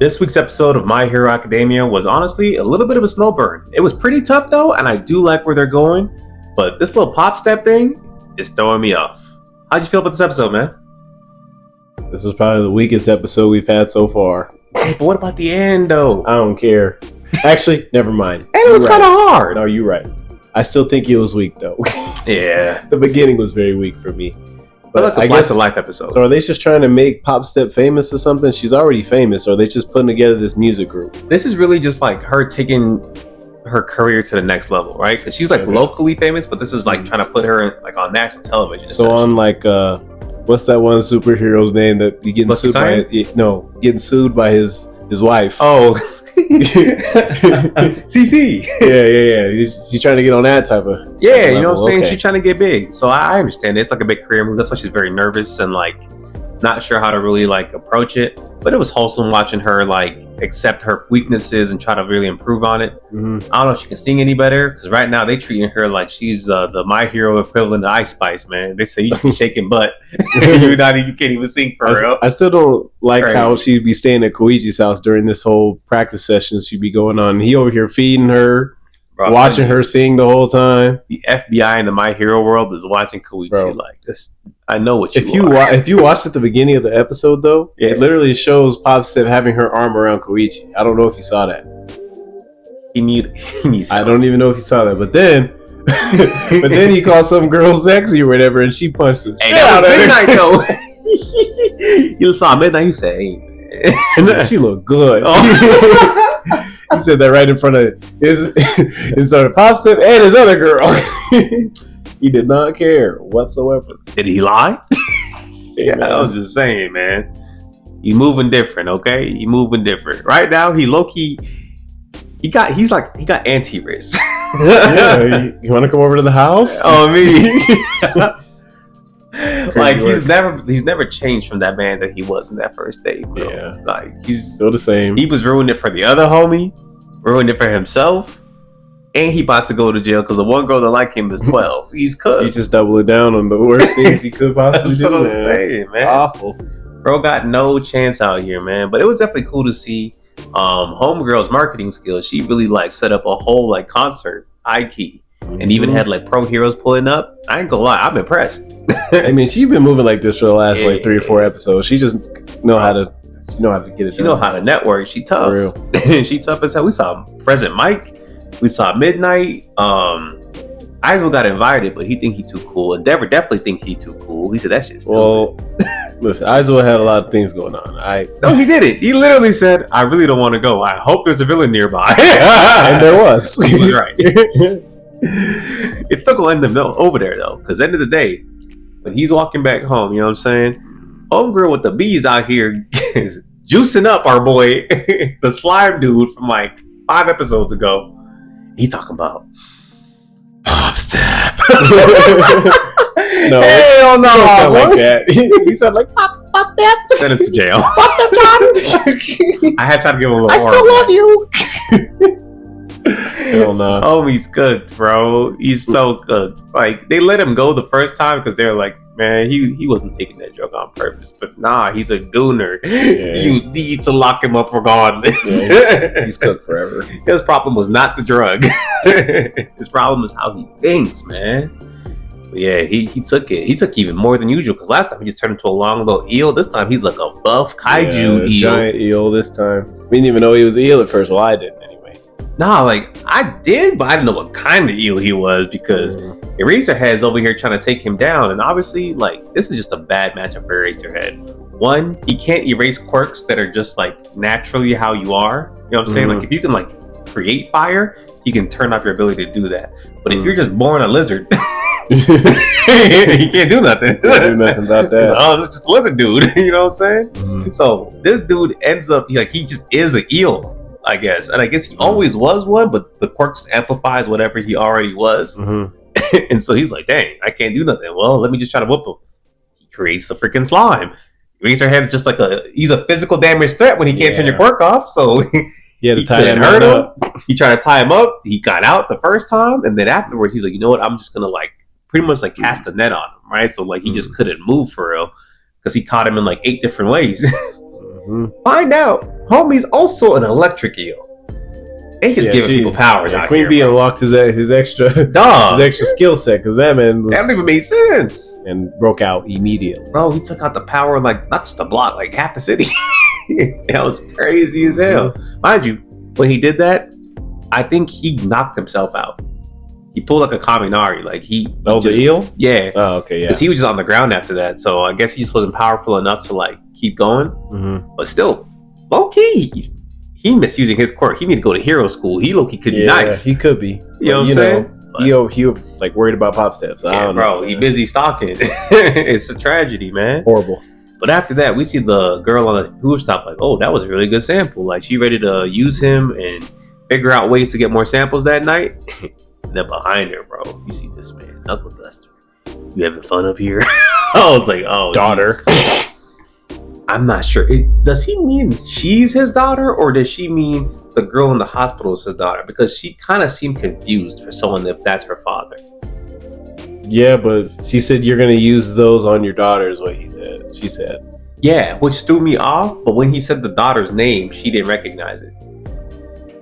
This week's episode of My Hero Academia was honestly a little bit of a slow burn. It was pretty tough though, and I do like where they're going, but this little pop step thing is throwing me off. How'd you feel about this episode, man? This was probably the weakest episode we've had so far. Hey, but what about the end though? I don't care. Actually, never mind. And it was kind of hard. No, you're right. I still think it was weak though. Yeah. The beginning was very weak for me. But I guess a life episode. So are they just trying to make Pop Step famous or something? She's already famous, or are they just putting together this music group? This is really just like her taking her career to the next level, right? Because she's like locally famous, but this is like trying to put her like on national television. So on like what's that one superhero's name that he getting sued by? Getting sued by his wife. Oh, CC. Yeah. She's trying to get on that type of you level. know what I'm saying? Okay. She's trying to get big. So I understand it. It's like a big career move. That's why she's very nervous and like not sure how to really like approach it. But it was wholesome watching her like accept her weaknesses and try to really improve on it. Mm-hmm. I don't know if she can sing any better because right now they treating her like she's the My Hero equivalent of Ice Spice, man. They say you should be shaking butt. You can't even sing for real. I still don't like how she'd be staying at Koichi's house during this whole practice session she'd be going on. He over here feeding her, watching her sing the whole time. The FBI in the My Hero world is watching Koichi like this. I know what you are. If you watched at the beginning of the episode though, it literally shows Pop Step having her arm around Koichi. I don't know if you saw that. He needs I don't even know if you saw that, but then he called some girl sexy or whatever, and she punched him. Hey, that was midnight though. You saw midnight. He said, "Hey, she looked good." Oh. He said that right in front of his Pop Step and his other girl. He did not care whatsoever. Did he lie? Yeah, I was just saying, man. You moving different, okay? You moving different. Right now, he low-key, he got anti-wrist. Yeah, you want to come over to the house? Oh, me. Like he's never changed from that man that he was in that first date, bro. Yeah. Like he's still the same. He was ruining it for the other homie, ruined it for himself. And he about to go to jail because the one girl that like him is 12. He's cooked. He's just doubling down on the worst things he could possibly do. That's what I'm saying, man. Awful. Bro got no chance out here, man. But it was definitely cool to see homegirl's marketing skills. She really like set up a whole like concert, high key, and even had like pro heroes pulling up. I ain't gonna lie, I'm impressed. I mean, she's been moving like this for the last like 3 or 4 episodes. She just know how to get it. She know how to network. She tough. For real. She tough as hell. We saw President Mike. We saw Midnight. Isaac got invited, but he think he too cool. Endeavor definitely think he too cool. He said that shit's listen, Isaac had a lot of things going on. No, he did it. He literally said, "I really don't want to go. I hope there's a villain nearby." And there was. He was right. It's still gonna end up over there though, because end of the day, when he's walking back home, you know what I'm saying? Homegirl with the bees out here is juicing up our boy, the slime dude from like 5 episodes ago. He talking about Pop Step. No, hell no, don't sound like that. He said like Pop Step. Send him to jail. Pop Step John. I had tried to give him a little. I still love you. Hell no. Oh, he's good, bro. He's so good. Like they let him go the first time because they're like, man, he wasn't taking that drug on purpose. But nah, he's a gooner. Yeah. You need to lock him up regardless. Yeah, he's cooked forever. His problem was not the drug. His problem is how he thinks, man. But yeah, he took it. He took even more than usual because last time he just turned into a long little eel. This time he's like a buff kaiju eel. Giant eel this time. We didn't even know he was an eel at first. Well, I didn't anyway. Nah, like I did, but I didn't know what kind of eel he was because Eraserhead's over here trying to take him down, and obviously, like this is just a bad matchup for Eraserhead. One, he can't erase quirks that are just like naturally how you are. You know what I'm saying? Like if you can like create fire, you can turn off your ability to do that. But if you're just born a lizard, he can't do nothing. Can't do nothing about that. Oh, this is just a lizard dude. You know what I'm saying? So this dude ends up he just is an eel. I guess. And I guess he always was one, but the quirk just amplifies whatever he already was. And so he's like, dang, I can't do nothing. Well, let me just try to whoop him. He creates the freaking slime. Eraserhead's just like he's a physical damage threat when he can't turn your quirk off. So he had to tie him up. He tried to tie him up. He got out the first time. And then afterwards, he's like, you know what? I'm just going to like pretty much like cast a net on him. Right. So like he just couldn't move for real because he caught him in like 8 different ways. Find out, homie's also an electric eel. They just giving people powers out Queen here. Bee unlocked his extra skill set because that man that don't even make sense. And broke out immediately. Bro, he took out the power like not just the block, like half the city. That was crazy as hell. Mind you, when he did that, I think he knocked himself out. He pulled like a Kaminari, like the eel? Yeah. Oh, okay, yeah. Because he was just on the ground after that, so I guess he just wasn't powerful enough to like keep going. But still, low key, he misusing his quirk. He need to go to hero school. He low key could be nice. He could be. You know what I'm saying? He was like worried about pop steps. I don't know. He busy stalking. It's a tragedy, man. Horrible. But after that, we see the girl on the rooftop like, oh, that was a really good sample. Like, she ready to use him and figure out ways to get more samples that night. And then behind her, bro, you see this man, Knuckleduster. You having fun up here? I was like, oh, daughter. I'm not sure. Does he mean she's his daughter, or does she mean the girl in the hospital is his daughter? Because she kind of seemed confused for someone if that's her father. Yeah, but she said you're gonna use those on your daughter is what she said. Yeah, which threw me off, but when he said the daughter's name, she didn't recognize it.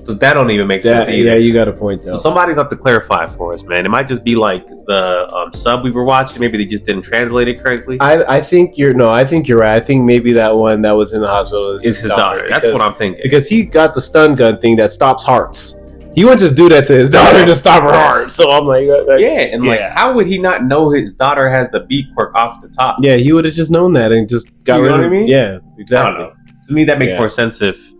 So that don't even make sense either. Yeah, you got a point though. So somebody's got to clarify for us, man. It might just be like the sub we were watching. Maybe they just didn't translate it correctly. I think you're right. I think maybe that one that was in the hospital is his daughter. That's what I'm thinking. Because he got the stun gun thing that stops hearts. He wouldn't just do that to his daughter to stop her heart. So I'm like, like, how would he not know his daughter has the beat quirk off the top? Yeah, he would have just known that and just got rid of it. I mean? Yeah, exactly. I don't know. To me, that makes more sense if,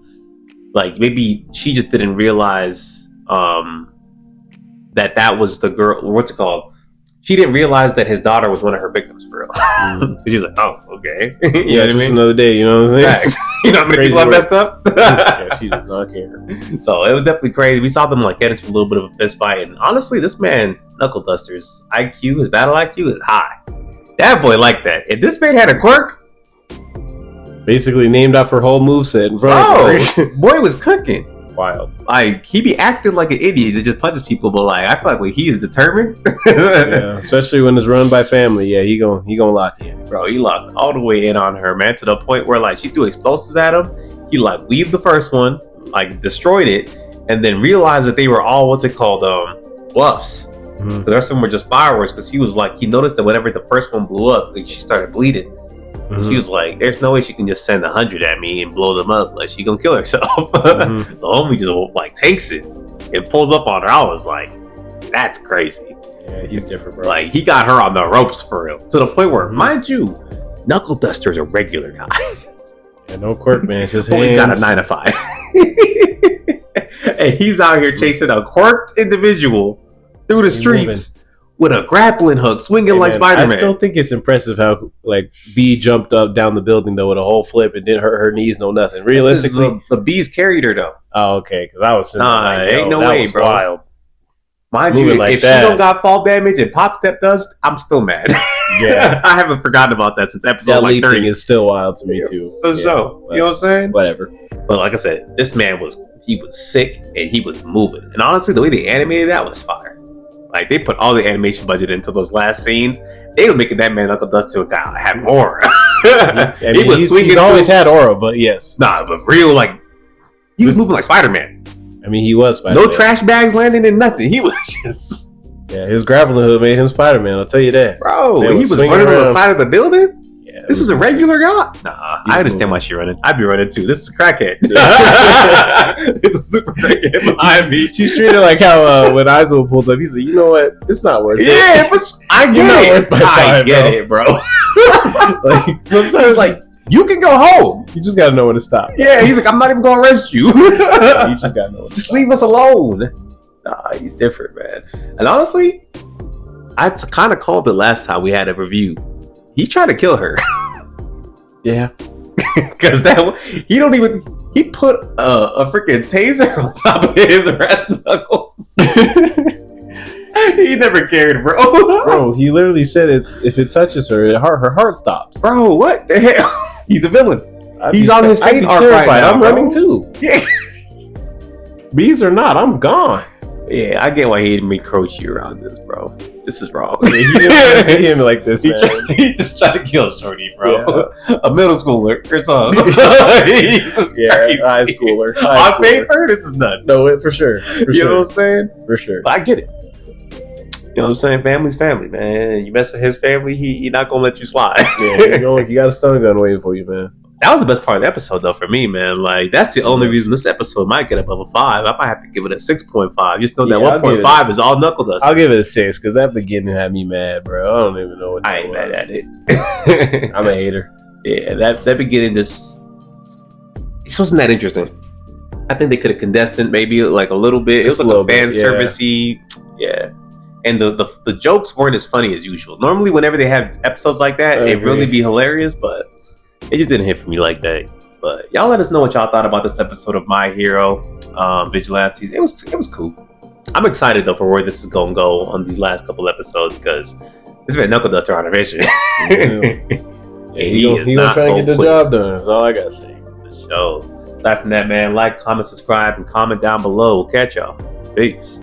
like, maybe she just didn't realize that was the girl. What's it called? She didn't realize that his daughter was one of her victims for real. She was like, "Oh, okay." You know what I mean? Another day. You know what I'm saying? You know how many people I messed up? Yeah, she does not care. So it was definitely crazy. We saw them like get into a little bit of a fist fight, and honestly, this man Knuckleduster's IQ, his battle IQ, is high. That boy liked that. If this man had a quirk, basically named off her whole moveset in front of her. Boy was cooking. Wild. Like, he be acting like an idiot that just punches people, but like, I feel like when he is determined. Yeah, especially when it's run by family. Yeah, he gonna lock you in. Bro, he locked all the way in on her, man, to the point where like she threw explosives at him. He like weaved the first one, like destroyed it, and then realized that they were all bluffs. The rest of them were just fireworks, because he was like, he noticed that whenever the first one blew up, like, she started bleeding. She was like, there's no way she can just send 100 at me and blow them up. Like, she gonna kill herself. So homie just like takes it and pulls up on her. I was like, that's crazy. Yeah, he's different, bro. Like, he got her on the ropes for real. To the point where, mind you, Knuckleduster's a regular guy. Yeah, no quirk, man. It's just he's got a 9 to 5. And he's out here chasing a quirked individual through the streets with a grappling hook, swinging like Spider-Man. I still think it's impressive how like B jumped up down the building though with a whole flip and didn't hurt her knees, no nothing. Realistically, the Bees carried her though. Oh, okay, because I was ain't no way, bro. Wild. Mind you, like if she don't got fall damage and pop step dust, I'm still mad. Yeah, I haven't forgotten about that since episode like 30. Thing is still wild to me too. For sure, you know what I'm saying? Whatever. But like I said, this man was sick and he was moving. And honestly, the way they animated that was fire. Like, they put all the animation budget into those last scenes. They were making that man Knuckleduster have more. He was swinging. He's always had aura, but yes. Nah, but real, like, he was moving like Spider-Man. I mean, he was Spider-Man. No trash bags landing in nothing. He was just... Yeah, his grappling hook made him Spider-Man, I'll tell you that. Bro, he was running on the side of the building? Yeah, this is a regular guy? Nah, I understand why she's running. I'd be running too. This is a crackhead. It's a super crackhead behind me. She's treated like how when Izo pulled up, he said, you know what? It's not worth it. Yeah, but I get it, bro. Like, sometimes like, you can go home. You just gotta know when to stop. Yeah, he's like, I'm not even gonna arrest you. You just gotta know when to stop. Leave us alone. Nah, he's different, man. And honestly, I kind of called it last time we had a review. He tried to kill her. Yeah. Because he put a freaking taser on top of his breast knuckles. He never cared, bro. Bro, he literally said if it touches her, her heart stops. Bro, what the hell? He's a villain. He's on his state arc terrified. Right now, I'm bro. running too. Yeah. Bees or not, I'm gone. Yeah, I get why he didn't make Koichi around this, bro. This is wrong. Yeah, he didn't see him like this, man. He just tried to kill Shorty, bro. Yeah. A middle schooler or something. High schooler. On paper, this is nuts. No, for sure. You know what I'm saying? For sure. But I get it. You know what I'm saying? Family's family, man. You mess with his family, he not gonna let you slide. Yeah, you got a stun gun waiting for you, man. That was the best part of the episode, though, for me, man. Like, that's the only reason this episode might get above a 5. I might have to give it a 6.5. Just know that 1.5 is all Knuckleduster. I'll give it a 6 because that beginning had me mad, bro. I don't even know what I ain't mad at it. I'm a hater. Yeah, that beginning just wasn't that interesting. I think they could have condensed it maybe like a little bit. Just it was like a fan servicey. Yeah. And the jokes weren't as funny as usual. Normally, whenever they have episodes like that, it really be hilarious, but it just didn't hit for me like that. But y'all let us know what y'all thought about this episode of My Hero Vigilantes. It was cool. I'm excited though for where this is gonna go on these last couple episodes because it's been Knuckleduster on a mission. Yeah, he gonna try and get the job done. That's all I gotta say. So, aside from that, man, like, comment, subscribe, and comment down below. We'll catch y'all. Peace.